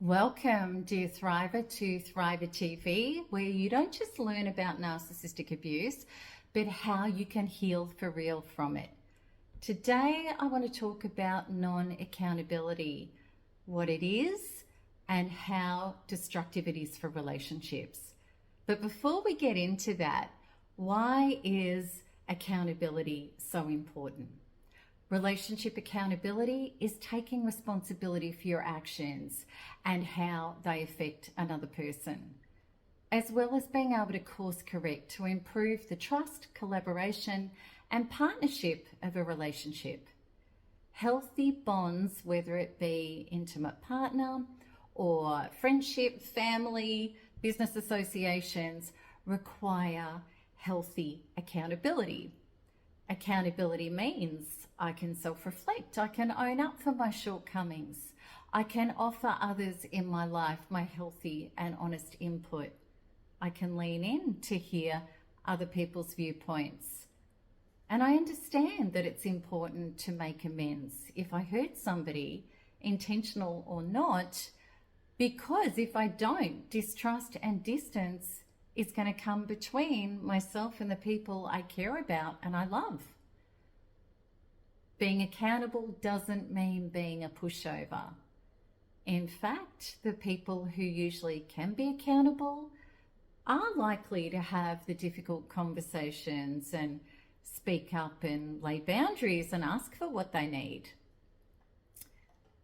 Welcome, dear Thriver, to Thriver TV, where you don't just learn about narcissistic abuse, but how you can heal for real from it. Today, I want to talk about non-accountability, what it is, and how destructive it is for relationships. But before we get into that, why is accountability so important? Relationship accountability is taking responsibility for your actions and how they affect another person, as well as being able to course correct to improve the trust, collaboration, and partnership of a relationship. Healthy bonds, whether it be intimate partner or friendship, family, business associations, require healthy accountability. Accountability means I can self-reflect, I can own up for my shortcomings, I can offer others in my life my healthy and honest input. I can lean in to hear other people's viewpoints. And I understand that it's important to make amends if I hurt somebody, intentional or not, because if I don't, distrust and distance is going to come between myself and the people I care about and I love. Being accountable doesn't mean being a pushover. In fact, the people who usually can be accountable are likely to have the difficult conversations and speak up and lay boundaries and ask for what they need.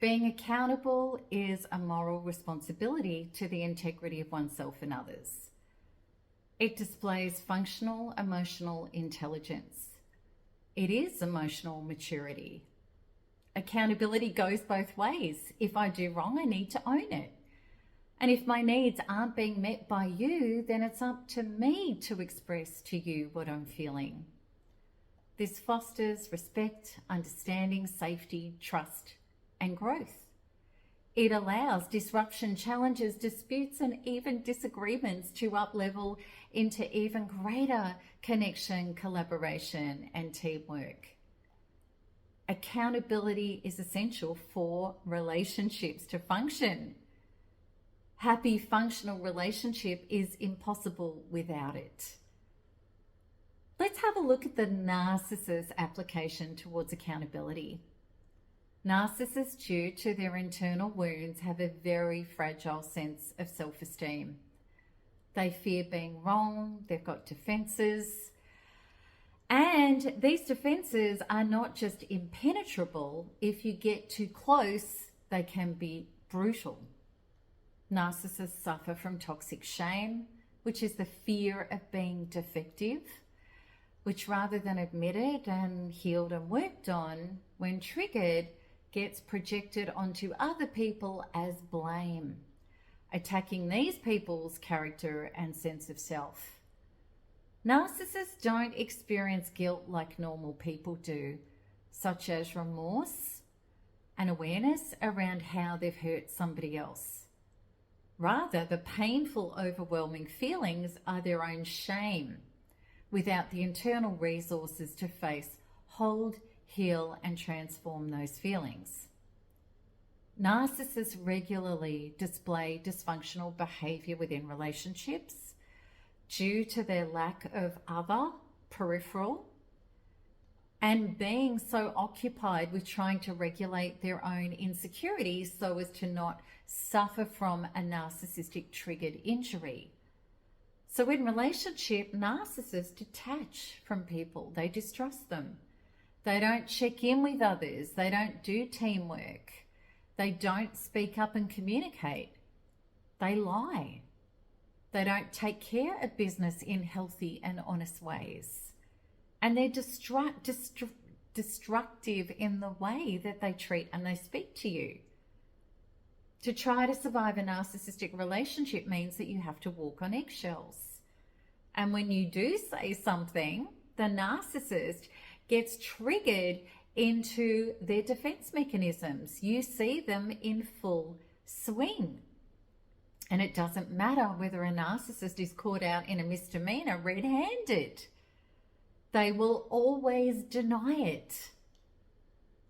Being accountable is a moral responsibility to the integrity of oneself and others. It displays functional emotional intelligence. It is emotional maturity. Accountability goes both ways. If I do wrong, I need to own it. And if my needs aren't being met by you, then it's up to me to express to you what I'm feeling. This fosters respect, understanding, safety, trust, and growth. It allows disruption, challenges, disputes, and even disagreements to up-level into even greater connection, collaboration, and teamwork. Accountability is essential for relationships to function. Happy, functional relationship is impossible without it. Let's have a look at the narcissist application towards accountability. Narcissists, due to their internal wounds, have a very fragile sense of self-esteem. They fear being wrong, they've got defenses, and these defenses are not just impenetrable. If you get too close, they can be brutal. Narcissists suffer from toxic shame, which is the fear of being defective, which rather than admitted and healed and worked on, when triggered, gets projected onto other people as blame, attacking these people's character and sense of self. Narcissists don't experience guilt like normal people do, such as remorse and awareness around how they've hurt somebody else. Rather, the painful, overwhelming feelings are their own shame, without the internal resources to face, hold, heal, and transform those feelings. Narcissists regularly display dysfunctional behavior within relationships due to their lack of other, peripheral, and being so occupied with trying to regulate their own insecurities so as to not suffer from a narcissistic triggered injury. So in relationship, narcissists detach from people. They distrust them. They don't check in with others. They don't do teamwork. They don't speak up and communicate. They lie. They don't take care of business in healthy and honest ways. And they're destructive in the way that they treat and they speak to you. To try to survive a narcissistic relationship means that you have to walk on eggshells. And when you do say something, the narcissist gets triggered into their defense mechanisms. You see them in full swing. And it doesn't matter whether a narcissist is caught out in a misdemeanor red-handed. They will always deny it.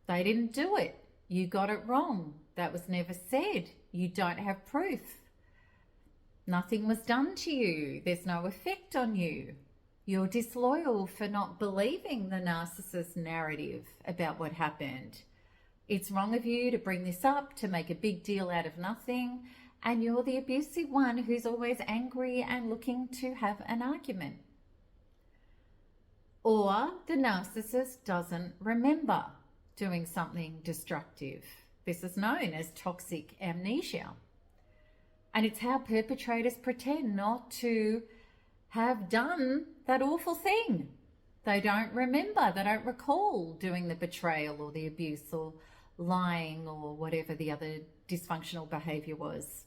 They didn't do it. You got it wrong. That was never said. You don't have proof. Nothing was done to you. There's no effect on you. You're disloyal for not believing the narcissist narrative about what happened. It's wrong of you to bring this up, to make a big deal out of nothing, and you're the abusive one who's always angry and looking to have an argument. Or the narcissist doesn't remember doing something destructive. This is known as toxic amnesia. And it's how perpetrators pretend not to have done that awful thing. They don't remember, they don't recall doing the betrayal or the abuse or lying or whatever the other dysfunctional behavior was.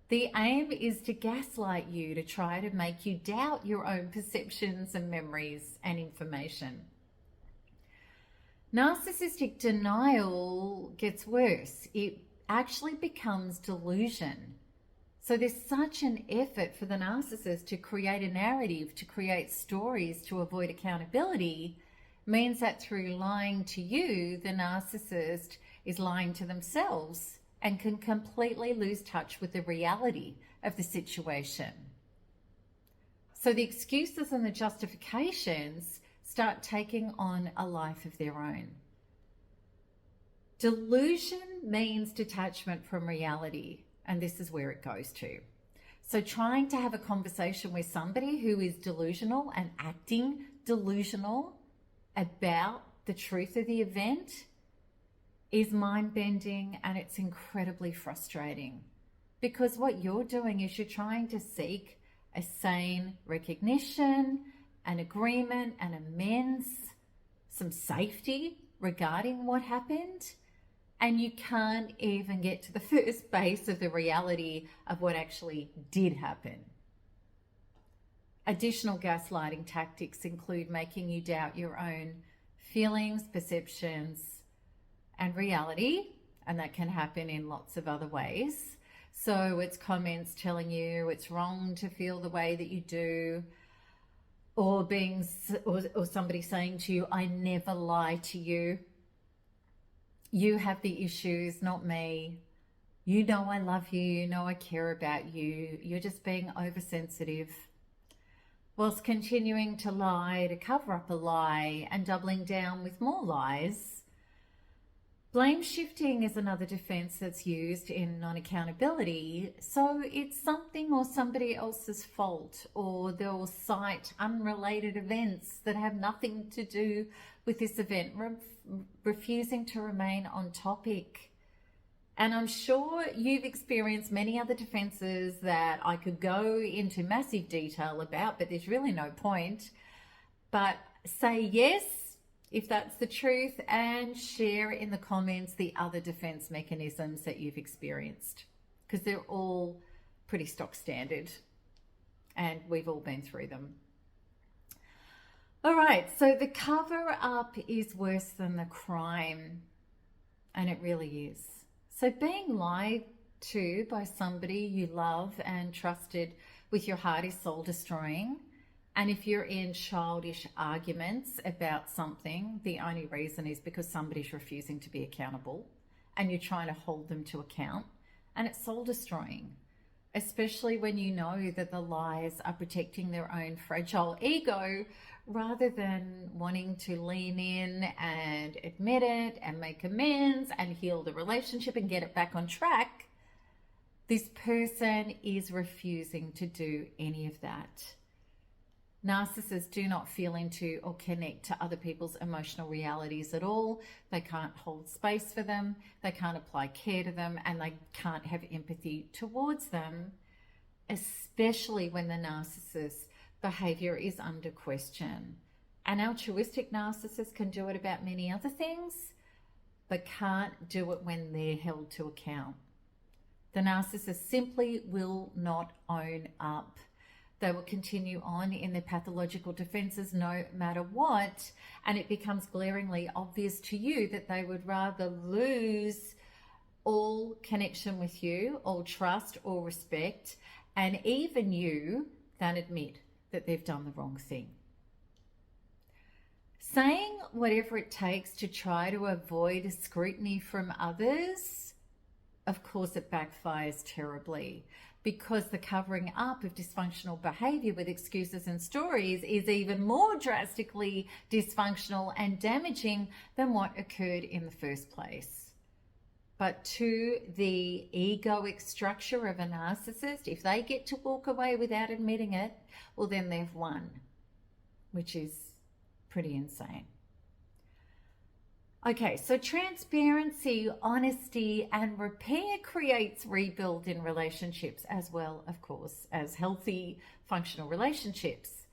The aim is to gaslight you, to try to make you doubt your own perceptions and memories and information. Narcissistic denial gets worse. It actually becomes delusion. So there's such an effort for the narcissist to create a narrative, to create stories, to avoid accountability, means that through lying to you, the narcissist is lying to themselves and can completely lose touch with the reality of the situation. So the excuses and the justifications start taking on a life of their own. Delusion means detachment from reality, and this is where it goes to. So trying to have a conversation with somebody who is delusional and acting delusional about the truth of the event is mind-bending, and it's incredibly frustrating, because what you're doing is you're trying to seek a sane recognition, an agreement, an amends, some safety regarding what happened, and you can't even get to the first base of the reality of what actually did happen. Additional gaslighting tactics include making you doubt your own feelings, perceptions, and reality, and that can happen in lots of other ways. So it's comments telling you it's wrong to feel the way that you do, or somebody saying to you, I never lie to you. You have the issues, not me. You know I love you, you know I care about you. You're just being oversensitive. Whilst continuing to lie, to cover up a lie, and doubling down with more lies. Blame shifting is another defense that's used in non-accountability. So it's something or somebody else's fault, or they'll cite unrelated events that have nothing to do with this event, refusing to remain on topic. And I'm sure you've experienced many other defenses that I could go into massive detail about, but there's really no point. But say yes if that's the truth, and share in the comments the other defense mechanisms that you've experienced, because they're all pretty stock standard and we've all been through them. All right, so the cover up is worse than the crime, and it really is. So being lied to by somebody you love and trusted with your heart is soul destroying. And if you're in childish arguments about something, the only reason is because somebody's refusing to be accountable and you're trying to hold them to account, and it's soul destroying, especially when you know that the lies are protecting their own fragile ego rather than wanting to lean in and admit it and make amends and heal the relationship and get it back on track. This person is refusing to do any of that. Narcissists do not feel into or connect to other people's emotional realities at all. They can't hold space for them, they can't apply care to them, and they can't have empathy towards them, especially when the narcissist's behavior is under question. An altruistic narcissist can do it about many other things, but can't do it when they're held to account. The narcissist simply will not own up. They will continue on in their pathological defenses no matter what, and it becomes glaringly obvious to you that they would rather lose all connection with you, all trust or respect, and even you, than admit that they've done the wrong thing. Saying whatever it takes to try to avoid scrutiny from others, of course, it backfires terribly, because the covering up of dysfunctional behavior with excuses and stories is even more drastically dysfunctional and damaging than what occurred in the first place. But to the egoic structure of a narcissist, if they get to walk away without admitting it, well, then they've won, which is pretty insane. Okay, so transparency, honesty, and repair creates rebuild in relationships as well, of course, as healthy, functional relationships.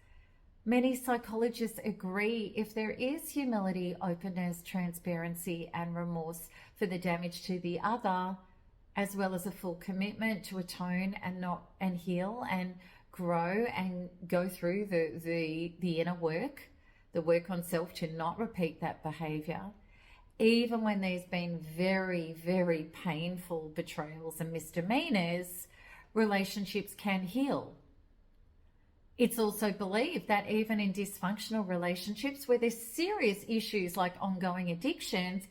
Many psychologists agree if there is humility, openness, transparency, and remorse for the damage to the other, as well as a full commitment to atone and heal and grow and go through the inner work, the work on self to not repeat that behavior, even when there's been very, very painful betrayals and misdemeanors, relationships can heal. It's also believed that even in dysfunctional relationships where there's serious issues like ongoing addictions,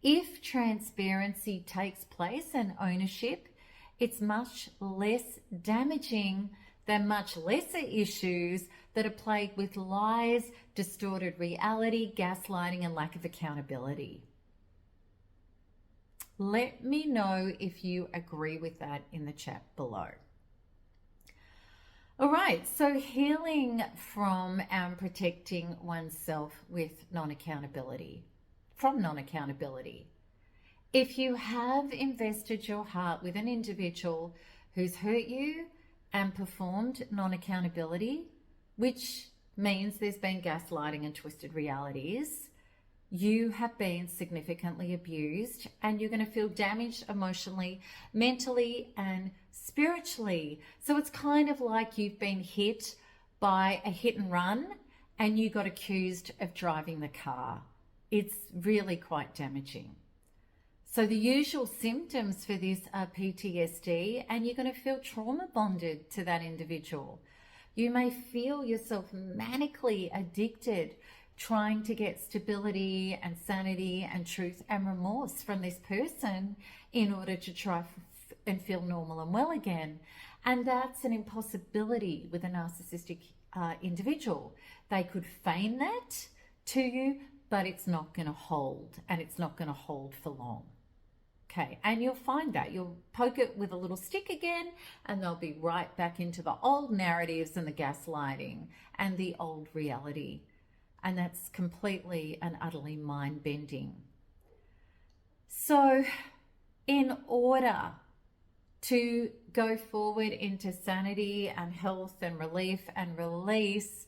if transparency takes place and ownership, it's much less damaging than much lesser issues that are plagued with lies, distorted reality, gaslighting, and lack of accountability. Let me know if you agree with that in the chat below. All right, so healing from and protecting oneself with non-accountability, from non-accountability. If you have invested your heart with an individual who's hurt you and performed non-accountability, which means there's been gaslighting and twisted realities, you have been significantly abused and you're going to feel damaged emotionally, mentally, and spiritually. So it's kind of like you've been hit by a hit and run and you got accused of driving the car. It's really quite damaging. So the usual symptoms for this are PTSD, and you're going to feel trauma bonded to that individual. You may feel yourself manically addicted, trying to get stability and sanity and truth and remorse from this person in order to try and feel normal and well again. And that's an impossibility with a narcissistic individual. They could feign that to you, but it's not going to hold, and it's not going to hold for long. Okay, and you'll find that. You'll poke it with a little stick again, and they'll be right back into the old narratives and the gaslighting and the old reality. And that's completely and utterly mind-bending. So in order to go forward into sanity and health and relief and release,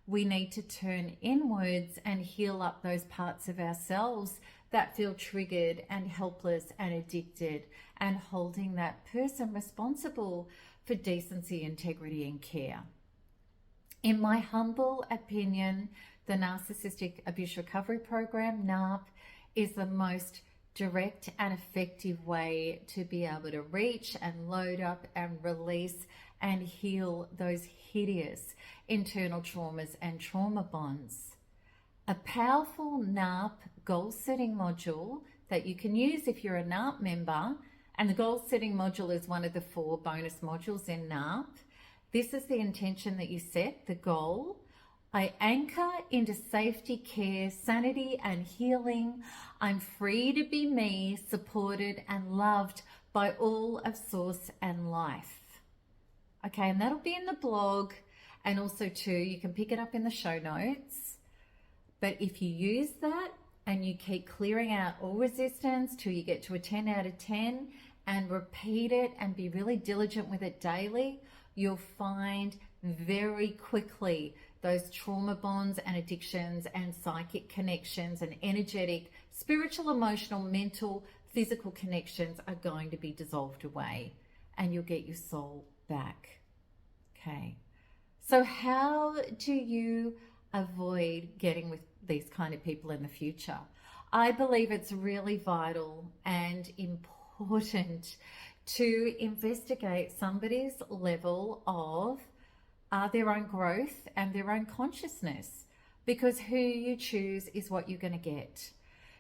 we need to turn inwards and heal up those parts of ourselves that feel triggered and helpless and addicted, and holding that person responsible for decency, integrity, and care. In my humble opinion, the Narcissistic Abuse Recovery Program, NARP, is the most direct and effective way to be able to reach and load up and release and heal those hideous internal traumas and trauma bonds. A powerful NARP goal-setting module that you can use if you're a NARP member, and the goal-setting module is one of the 4 bonus modules in NARP. This is the intention that you set, the goal. I anchor into safety, care, sanity, and healing. I'm free to be me, supported and loved by all of source and life. Okay, and that'll be in the blog, and also too, you can pick it up in the show notes. But if you use that and you keep clearing out all resistance till you get to a 10 out of 10 and repeat it and be really diligent with it daily, you'll find very quickly those trauma bonds and addictions and psychic connections and energetic, spiritual, emotional, mental, physical connections are going to be dissolved away, and you'll get your soul back. Okay. So how do you avoid getting with these kind of people in the future? I believe it's really vital and important to investigate somebody's level of their own growth and their own consciousness. because who you choose is what you're going to get.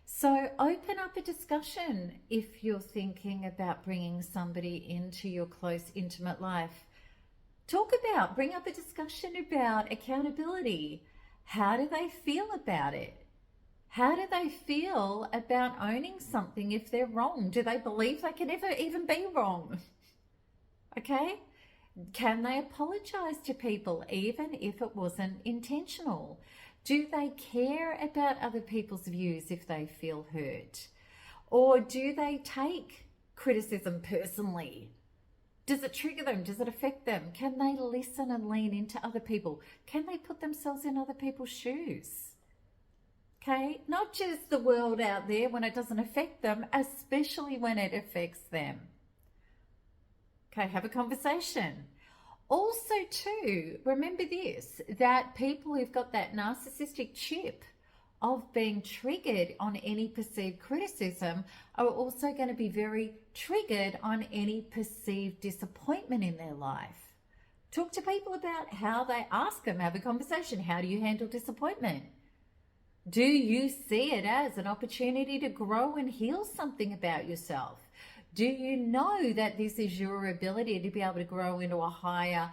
So open up a discussion if you're thinking about bringing somebody into your close, intimate life. Bring up a discussion about accountability. How do they feel about it? How do they feel about owning something if they're wrong? Do they believe they can ever even be wrong? Okay? Can they apologize to people even if it wasn't intentional? Do they care about other people's views if they feel hurt? Or do they take criticism personally? Does it trigger them? Does it affect them? Can they listen and lean into other people? Can they put themselves in other people's shoes? Okay, not just the world out there when it doesn't affect them, especially when it affects them. Okay, have a conversation. Also too, remember this, that people who've got that narcissistic chip of being triggered on any perceived criticism are also going to be very triggered on any perceived disappointment in their life. Talk to people about how they ask them, have a conversation. How do you handle disappointment? Do you see it as an opportunity to grow and heal something about yourself? Do you know that this is your ability to be able to grow into a higher,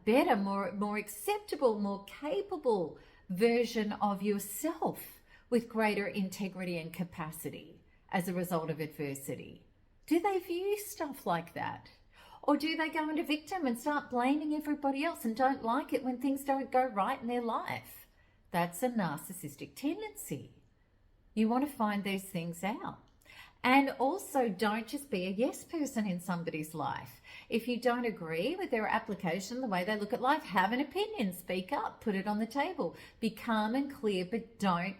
better, more acceptable, more capable version of yourself with greater integrity and capacity as a result of adversity? Do they view stuff like that? Or do they go into victim and start blaming everybody else and don't like it when things don't go right in their life? That's a narcissistic tendency. You want to find these things out. And also, don't just be a yes person in somebody's life. If you don't agree with their application, the way they look at life, have an opinion, speak up, put it on the table. Be calm and clear, but don't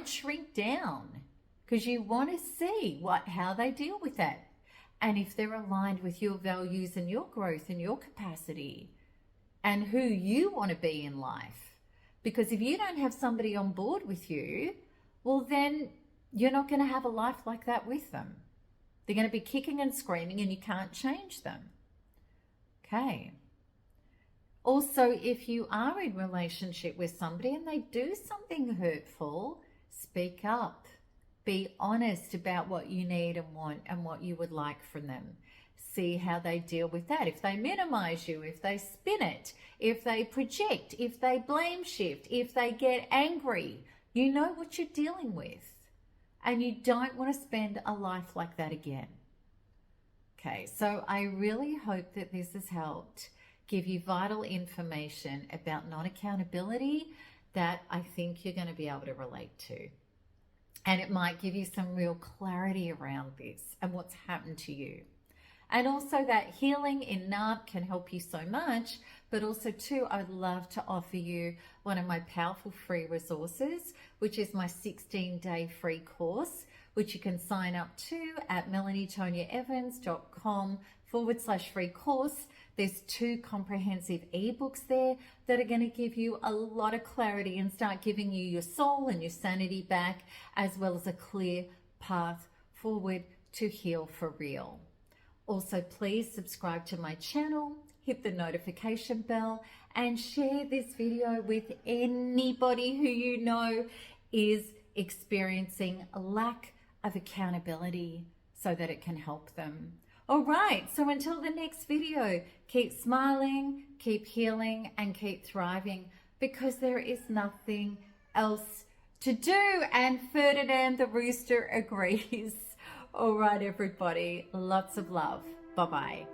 shrink down, because you want to see how they deal with that. And if they're aligned with your values and your growth and your capacity and who you want to be in life. Because if you don't have somebody on board with you, well, then you're not going to have a life like that with them. They're going to be kicking and screaming and you can't change them. Okay. Also, if you are in relationship with somebody and they do something hurtful, speak up. Be honest about what you need and want and what you would like from them. See how they deal with that. If they minimize you, if they spin it, if they project, if they blame shift, if they get angry, you know what you're dealing with. And you don't want to spend a life like that again. Okay, so I really hope that this has helped give you vital information about non-accountability that I think you're going to be able to relate to. And it might give you some real clarity around this and what's happened to you. And also that healing in NARP can help you so much, but also too, I would love to offer you one of my powerful free resources, which is my 16-day free course, which you can sign up to at melanietoniaevans.com/free course. There's 2 comprehensive ebooks there that are going to give you a lot of clarity and start giving you your soul and your sanity back, as well as a clear path forward to heal for real. Also, please subscribe to my channel, hit the notification bell, and share this video with anybody who you know is experiencing a lack of accountability so that it can help them. All right, so until the next video, keep smiling, keep healing, and keep thriving, because there is nothing else to do. And Ferdinand the rooster agrees. All right, everybody, lots of love. Bye-bye.